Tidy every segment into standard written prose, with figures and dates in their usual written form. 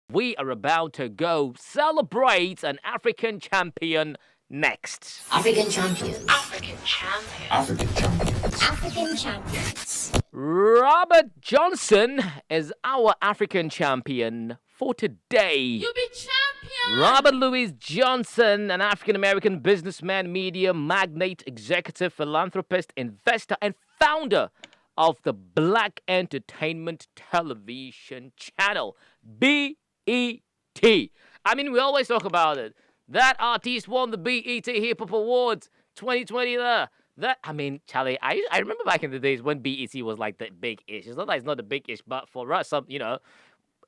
We are about to go celebrate an African champion next. African champions. African champion. African champions. African champions. Robert Johnson is our African champion for today. You be champion. Robert Louis Johnson, an African-American businessman, media magnate, executive, philanthropist, investor, and founder of the Black Entertainment Television Channel, BET. I mean, we always talk about it. That artist won the BET Hip Hop Awards 2020 there. Charlie, I remember back in the days when BET was like the big ish. It's not like it's not the big ish, but for us,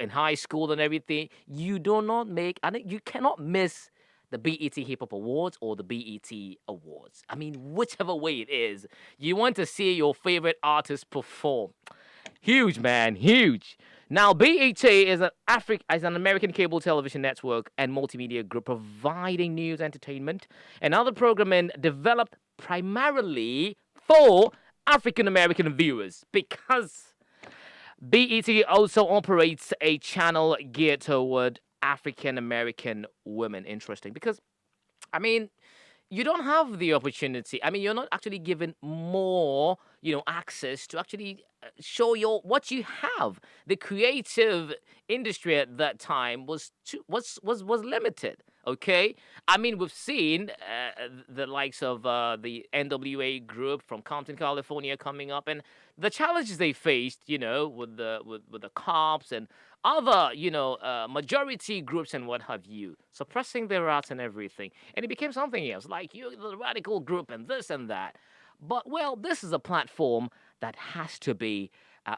in high school and everything, you cannot miss the BET Hip Hop Awards or the BET Awards. I mean, whichever way it is, you want to see your favorite artist perform. Huge, man, huge. Now, BET is an American cable television network and multimedia group providing news, entertainment, and other programming developed primarily for African American viewers, because BET also operates a channel geared toward African American women. Interesting, because you don't have the opportunity. You're not actually given more, access to actually show what you have. The creative industry at that time was limited. Okay, we've seen the likes of the NWA group from Compton, California, coming up, and the challenges they faced, with the cops and other, majority groups and what have you, suppressing their arts and everything, and it became something else, like the radical group and this and that. But well, this is a platform that has to be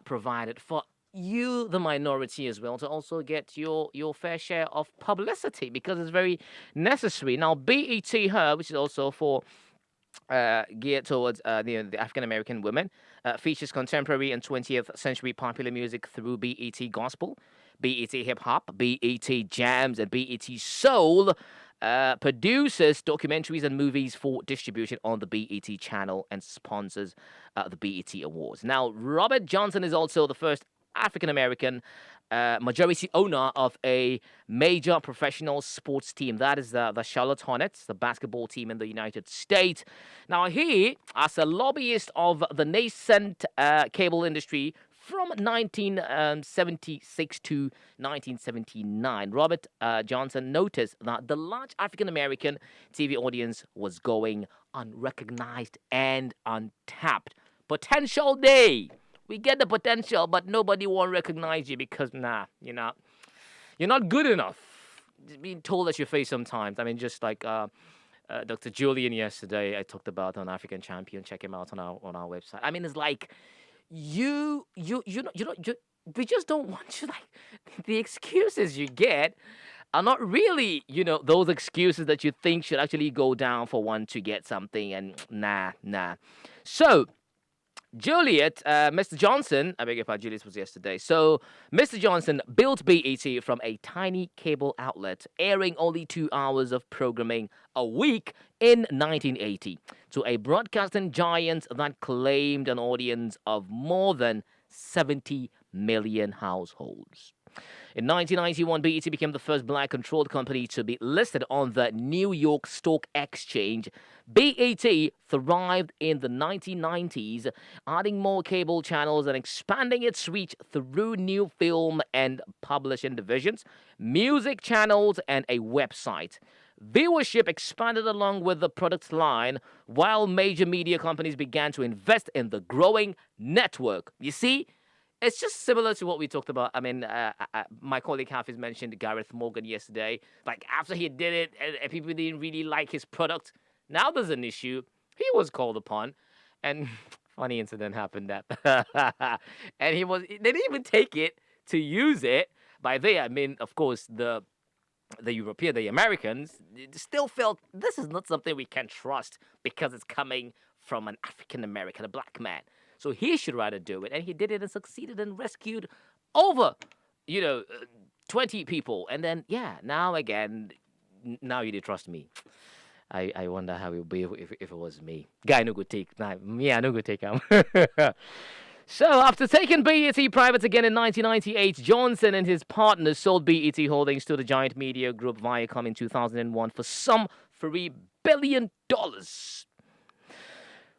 provided for you, the minority, as well, to also get your fair share of publicity, because it's very necessary. Now, BET Her, which is also for geared towards the African American women, features contemporary and 20th century popular music through BET Gospel, BET Hip Hop, BET Jams, and BET Soul. Produces documentaries and movies for distribution on the BET channel and sponsors the BET Awards. Now, Robert Johnson is also the first African-American majority owner of a major professional sports team. That is the Charlotte Hornets, the basketball team in the United States. Now, he, as a lobbyist of the nascent cable industry from 1976 to 1979, Robert Johnson noticed that the large African-American TV audience was going unrecognized and untapped. Potential day. We get the potential, but nobody won't recognize you because, you're not good enough. Just being told that you face sometimes. Just like Dr. Julian yesterday, I talked about on African Champion. Check him out on our website. It's like we just don't want you. Like, the excuses you get are not really, those excuses that you think should actually go down for one to get something. And nah. So, Juliet, Mr. Johnson, I beg your pardon, Juliet was yesterday. So, Mr. Johnson built BET from a tiny cable outlet, airing only 2 hours of programming a week in 1980, to a broadcasting giant that claimed an audience of more than 70 million households. In 1991, BET became the first black-controlled company to be listed on the New York Stock Exchange. BET thrived in the 1990s, adding more cable channels and expanding its reach through new film and publishing divisions, music channels, and a website. Viewership expanded along with the product line, while major media companies began to invest in the growing network. You see, it's just similar to what we talked about. My colleague Hafiz mentioned Gareth Morgan yesterday. Like, after he did it and people didn't really like his product, now there's an issue. He was called upon, and funny incident happened that, and they didn't even take it to use it. By they, I mean, of course, the the Americans still felt this is not something we can trust because it's coming from an African American, a black man. So he should rather do it. And he did it and succeeded and rescued over, 20 people. And then, now again, now you did trust me. I wonder how it would be if it was me. Guy no go take. Nah, me, I no go take him. So, after taking BET private again in 1998, Johnson and his partners sold BET Holdings to the giant media group Viacom in 2001 for some $3 billion.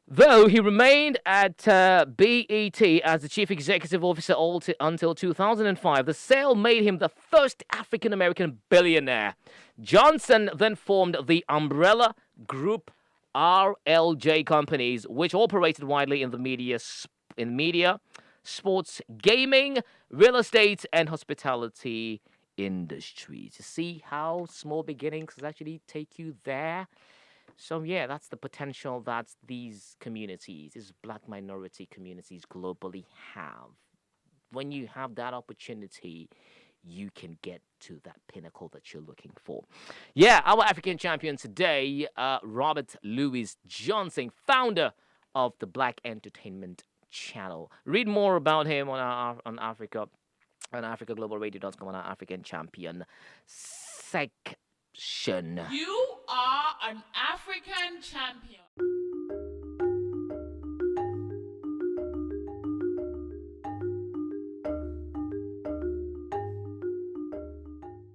Though he remained at BET as the chief executive officer until 2005, the sale made him the first African American billionaire. Johnson then formed the umbrella group RLJ companies, which operated widely in the media, sports, gaming, real estate, and hospitality industries. You see how small beginnings actually take you there? So yeah, that's the potential that these communities, these black minority communities globally have. When you have that opportunity, you can get to that pinnacle that you're looking for. Yeah, our African champion today, Robert Louis Johnson, founder of the Black Entertainment Channel. Read more about him on Africa, on AfricaGlobalRadio.com, on our African champion section. You are an African champion.